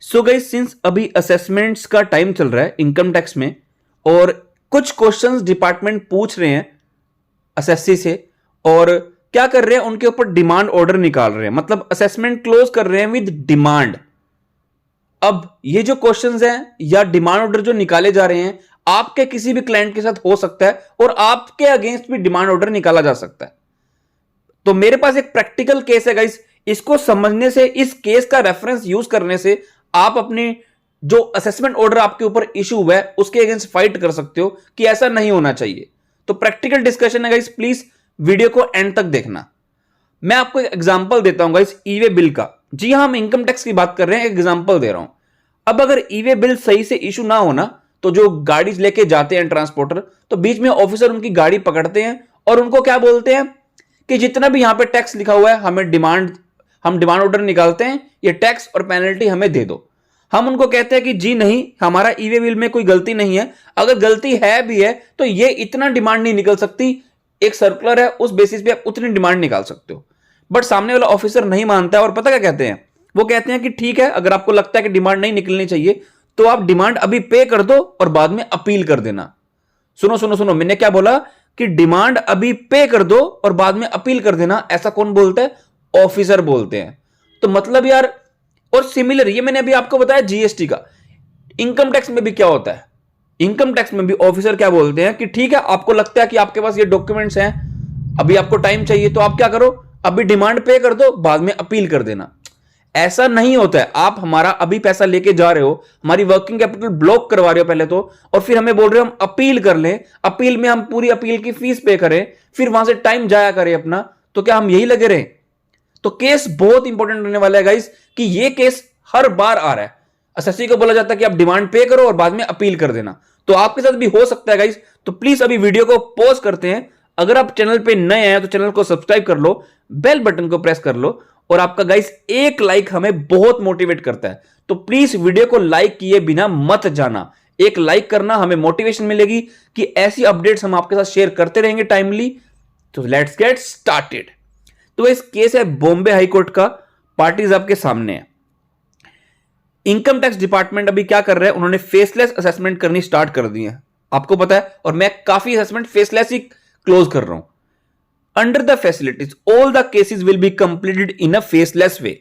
So guys, since अभी assessments का time चल रहा है इनकम टैक्स में, और कुछ क्वेश्चंस डिपार्टमेंट पूछ रहे हैं असेसी से, और क्या कर रहे हैं, उनके ऊपर डिमांड ऑर्डर निकाल रहे हैं, मतलब असेसमेंट क्लोज कर रहे हैं विद डिमांड। अब ये जो क्वेश्चंस हैं या डिमांड ऑर्डर जो निकाले जा रहे हैं, आपके किसी भी क्लाइंट के साथ हो सकता है और आपके अगेंस्ट भी डिमांड ऑर्डर निकाला जा सकता है। तो मेरे पास एक प्रैक्टिकल केस है गाइस, इसको समझने से, इस केस का रेफरेंस यूज करने से आप अपनी जो असेसमेंट ऑर्डर आपके ऊपर इशू हुआ है उसके अगेंस्ट फाइट कर सकते हो कि ऐसा नहीं होना चाहिए। तो प्रैक्टिकल डिस्कशन है गाइस, प्लीज वीडियो को एंड तक देखना। मैं आपको एक एग्जांपल देता हूं गाइस, ई वे बिल का। जी हां, हम इनकम टैक्स की बात कर रहे हैं, एक एग्जांपल दे रहा हूं। अब अगर ई वे बिल सही से इशू ना होना, तो जो गाड़ी लेके जाते हैं ट्रांसपोर्टर, तो बीच में ऑफिसर उनकी गाड़ी पकड़ते हैं और उनको क्या बोलते हैं कि जितना भी यहां पे टैक्स लिखा हुआ है हम डिमांड ऑर्डर निकालते हैं, ये टैक्स और पेनल्टी हमें दे दो। हम उनको कहते हैं कि जी नहीं, हमारा ई वे बिल में कोई गलती नहीं है, अगर गलती है भी है तो ये इतना डिमांड नहीं निकल सकती, एक सर्कुलर है उस बेसिस पे आप उतनी डिमांड निकाल सकते हो। बट सामने वाला ऑफिसर नहीं मानता है और पता क्या कहते हैं, वो कहते हैं कि ठीक है, अगर आपको लगता है कि डिमांड नहीं निकलनी चाहिए तो आप डिमांड अभी पे कर दो और बाद में अपील कर देना। सुनो सुनो सुनो, मैंने क्या बोला कि डिमांड अभी पे कर दो और बाद में अपील कर देना। ऐसा कौन बोलता है? ऑफिसर बोलते हैं। तो मतलब यार, और सिमिलर ये मैंने अभी आपको बताया जीएसटी का, इनकम टैक्स में भी क्या होता है, इनकम टैक्स में भी ऑफिसर क्या बोलते हैं कि ठीक है, आपको लगता है कि आपके पास ये डॉक्यूमेंट्स हैं, अभी आपको टाइम चाहिए, तो आप क्या करो, अभी डिमांड पे कर दो, बाद में अपील कर देना। ऐसा नहीं होता है। आप हमारा अभी पैसा लेके जा रहे हो, हमारी वर्किंग कैपिटल ब्लॉक करवा रहे हो पहले तो, और फिर हमें बोल रहे हो हम अपील कर लें, अपील में हम पूरी अपील की फीस पे करें, फिर वहां से टाइम जाया करें अपना, तो क्या हम यही लगे रहे? तो केस बहुत इंपॉर्टेंट रहने वाला है गाइस, कि ये केस हर बार आ रहा है। एसएससी को बोला जाता है कि आप डिमांड पे करो और बाद में अपील कर देना, तो आपके साथ भी हो सकता है गाइस। तो प्लीज अभी वीडियो को पॉज करते हैं, अगर आप चैनल पे नए हैं तो चैनल को सब्सक्राइब कर लो, बेल बटन को प्रेस कर लो, और आपका गाइस एक लाइक हमें बहुत मोटिवेट करता है। तो प्लीज वीडियो को लाइक किए बिना मत जाना, एक लाइक करना, हमें मोटिवेशन मिलेगी कि ऐसी अपडेट्स हम आपके साथ शेयर करते रहेंगे टाइमली। तो लेट्स गेट स्टार्टेड। तो इस केस है बॉम्बे हाई कोर्ट का, पार्टीज आपके सामने है। इनकम टैक्स डिपार्टमेंट अभी क्या कर रहा है, उन्होंने फेसलेस असेसमेंट करनी स्टार्ट कर दी है, आपको पता है, और मैं काफी असेसमेंट फेसलेस ही क्लोज कर रहा हूं। Under the facilities all the cases will be completed in a faceless way.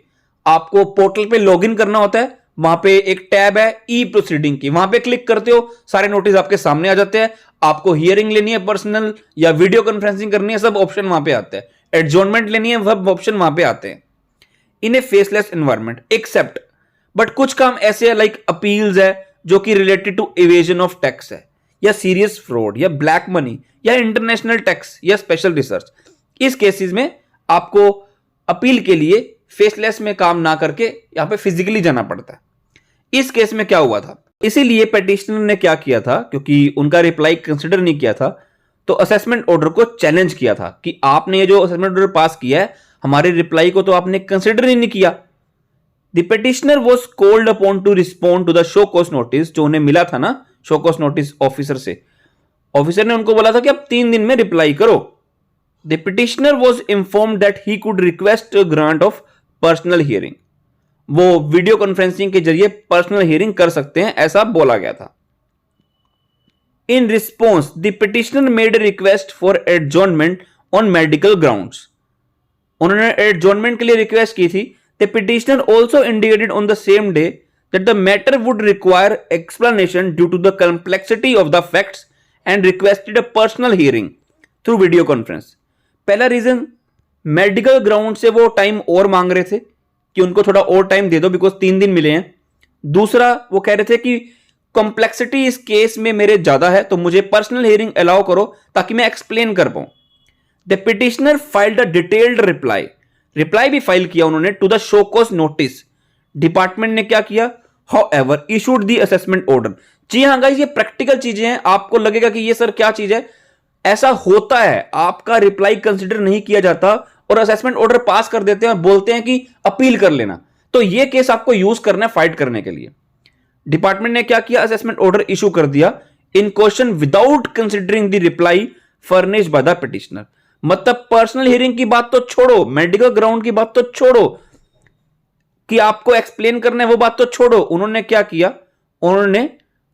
आपको पोर्टल पे लॉगिन करना होता है, वहां पे एक टैब है ई प्रोसीडिंग की, वहां पे क्लिक करते हो, सारे नोटिस आपके सामने आ जाते हैं। आपको हियरिंग लेनी है, पर्सनल या वीडियो कॉन्फ्रेंसिंग करनी है, सब ऑप्शन वहां पे आते हैं। एडजॉर्नमेंट लेनी है, सब ऑप्शन वहां पे आते हैं in a faceless environment except. But कुछ काम ऐसे है लाइक अपील्स है, जो कि related to evasion of tax है, या सीरियस फ्रॉड, या ब्लैक मनी, या इंटरनेशनल टैक्स, या स्पेशल रिसर्च। इस केसेस में आपको अपील के लिए फेसलेस में काम ना करके यहां पे फिजिकली जाना पड़ता है। इस केस में क्या हुआ था, इसीलिए पेटिशनर ने क्या किया था, क्योंकि उनका रिप्लाई कंसिडर नहीं किया था, तो असेसमेंट ऑर्डर को चैलेंज किया था कि आपने ये जो असेसमेंट ऑर्डर पास किया है, हमारे रिप्लाई को तो आपने कंसिडर ही नहीं किया। The petitioner was called upon to respond to the show cause notice, जो उन्हें मिला था ना शो कॉज नोटिस ऑफिसर से। ऑफिसर ने उनको बोला था कि आप 3 दिन में रिप्लाई करो। The petitioner was informed that he could request grant of personal hearing, वो वीडियो कॉन्फ्रेंसिंग के जरिए पर्सनल हियरिंग कर सकते हैं, ऐसा बोला गया था। In response the petitioner made a request for adjournment on medical grounds, उन्होंने एडजॉर्नमेंट के लिए रिक्वेस्ट की थी। The petitioner also indicated on the same day that the matter would require explanation due to the complexity of the facts and requested a personal hearing through video conference। पहला reason, medical ground से वो time और मांग रहे थे कि उनको थोड़ा और टाइम दे दो, बिकॉज 3 दिन मिले हैं। दूसरा, वो कह रहे थे कि कॉम्प्लेक्सिटी इस केस में मेरे ज्यादा है, तो मुझे पर्सनल हियरिंग अलाउ करो ताकि मैं एक्सप्लेन कर पाऊं। The petitioner filed a detailed reply भी फाइल किया उन्होंने to the show cause notice. Department ने क्या किया, however issued the assessment order. जी हां गाइस, ये प्रैक्टिकल चीजें हैं, आपको लगेगा कि ये सर क्या चीज है, ऐसा होता है, आपका रिप्लाई कंसीडर नहीं किया जाता और असेसमेंट ऑर्डर पास कर देते हैं और बोलते हैं कि अपील कर लेना। तो ये केस आपको यूज करना है फाइट करने के लिए। डिपार्टमेंट ने क्या किया, असेसमेंट ऑर्डर इशू कर दिया in question without considering the reply furnish by the petitioner. मतलब पर्सनल हियरिंग की बात तो छोड़ो, मेडिकल ग्राउंड की बात तो छोड़ो, कि आपको एक्सप्लेन करना है वो बात तो छोड़ो, उन्होंने क्या किया, उन्होंने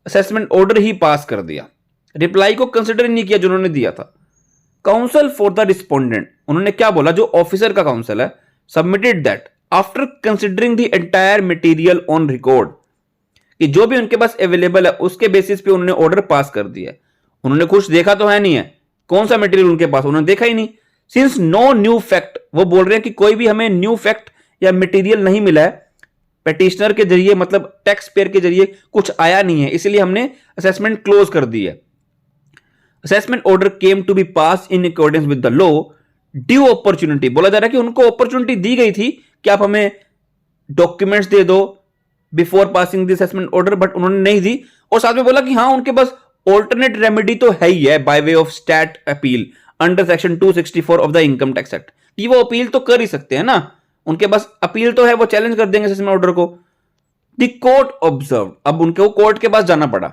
असेसमेंट ऑर्डर ही पास कर दिया, रिप्लाई को कंसिडर ही नहीं किया जो उन्होंने दिया था। काउंसल फॉर द रिस्पोंडेंट, उन्होंने क्या बोला, जो ऑफिसर का काउंसल है, submitted that after considering the entire material on record, कि जो भी उनके पास अवेलेबल है उसके बेसिस पे उन्होंने ऑर्डर पास कर दिया है। उन्होंने कुछ देखा तो है नहीं है, कौन सा मटेरियल उनके पास, उन्होंने देखा ही नहीं। सिंस नो न्यू फैक्ट, वो बोल रहे हैं कि कोई भी हमें न्यू फैक्ट या मटेरियल नहीं मिला है, पेटिशनर के जरिए मतलब टैक्स पेयर के जरिए कुछ आया नहीं है, इसलिए हमने असेसमेंट क्लोज कर दी है। Assessment order came to be pass in accordance with the law, due opportunity, बोला जा रहा है कि उनको अपॉर्चुनिटी दी गई थी कि आप हमें डॉक्यूमेंट्स दे दो before passing the assessment order, but उन्होंने नहीं दी। और साथ में बोला कि हाँ उनके पास ऑल्टरनेट रेमेडी तो है ही है by way of stat appeal under section 264 of the income tax act, कि वो अपील तो कर ही सकते हैं ना, उनके पास अपील तो है, वो चैलेंज कर देंगे असेसमेंट ऑर्डर को। द कोर्ट ऑब्जर्व, अब उनको कोर्ट के पास जाना पड़ा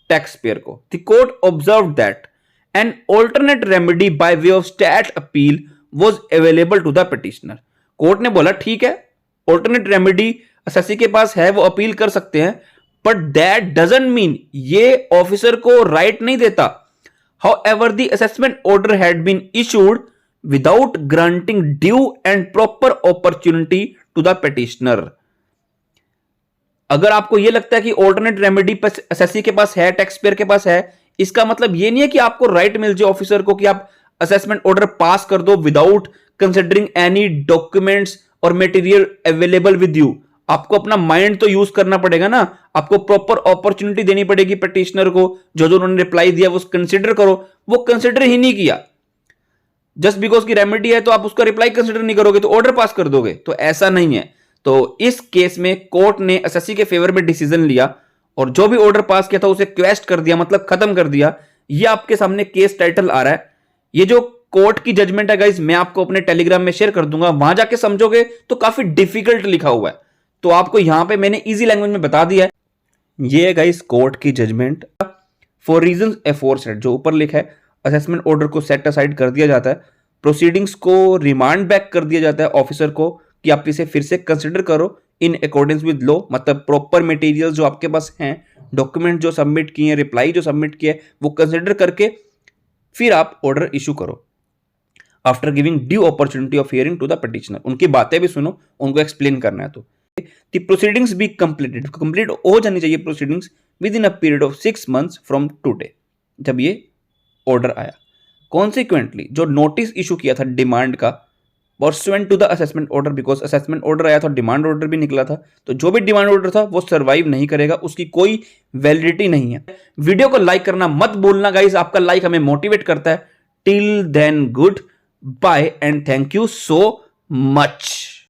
टैक्स पेयर को। The court observe that an alternate remedy by way of stat appeal was available to the petitioner. Court ने बोला ठीक है, ऑल्टरनेट रेमेडी असेसी के पास है, वो अपील कर सकते हैं, बट दैट डजंट मीन, ये ऑफिसर को राइट नहीं देता। However the assessment order had been issued without granting due and proper opportunity to the petitioner. अगर आपको यह लगता है कि ऑल्टरनेट रेमेडी असेसी के पास है, टैक्स पेयर के पास है, इसका मतलब यह नहीं है कि आपको राइट मिल जाए ऑफिसर को कि आप असेसमेंट ऑर्डर पास कर दो विदाउट कंसिडरिंग एनी डॉक्यूमेंट्स और मटेरियल अवेलेबल विद यू। आपको अपना माइंड तो यूज करना पड़ेगा ना, आपको प्रॉपर अपॉर्चुनिटी देनी पड़ेगी पिटिशनर को, जो उन्होंने रिप्लाई दिया वो कंसिडर करो, वो कंसिडर ही नहीं किया। जस्ट बिकॉज की रेमेडी है तो आप उसका रिप्लाई कंसिडर नहीं करोगे तो ऑर्डर पास कर दोगे, तो ऐसा नहीं है। तो इस केस में कोर्ट ने असेसी के फेवर में डिसीजन लिया और जो भी ऑर्डर पास किया था उसे क्वेस्ट कर दिया, मतलब खत्म कर दिया। ये आपके सामने केस टाइटल आ रहा है। ये जो कोर्ट की जजमेंट है गाइस, मैं आपको अपने टेलीग्राम में शेयर कर दूंगा, वहां जाके समझोगे तो काफी डिफिकल्ट लिखा हुआ है, तो आपको यहां पे मैंने इजी लैंग्वेज में बता दिया है। ये है गाइस कोर्ट की जजमेंट। फॉर रीजंस एफोरसेड, जो ऊपर लिखा है, असेसमेंट ऑर्डर को सेट असाइड कर दिया जाता है, प्रोसीडिंग्स को रिमांड बैक कर दिया जाता है ऑफिसर को कि आप इसे फिर से कंसिडर करो इन अकॉर्डेंस विद लॉ, मतलब प्रॉपर मटेरियल जो आपके पास हैं, डॉक्यूमेंट जो सबमिट किए हैं, रिप्लाई जो सबमिट किया है, वो कंसिडर करके फिर आप ऑर्डर इशू करो after giving due opportunity of hearing to the petitioner. उनकी बातें भी सुनो, उनको एक्सप्लेन करना है। तो the proceedings be completed, complete हो जानी चाहिए proceedings within a period of 6 months from today, जब ये ऑर्डर आया। कॉन्सिक्वेंटली जो नोटिस इशू किया था डिमांड का, pursuant to the assessment order, because assessment order आया था, डिमांड ऑर्डर भी निकला था, तो जो भी डिमांड ऑर्डर था वो सर्वाइव नहीं करेगा, उसकी कोई वैलिडिटी नहीं है। वीडियो को लाइक करना मत भूलना गाइस, आपका लाइक हमें मोटिवेट करता है। Till then goodbye and thank you so much.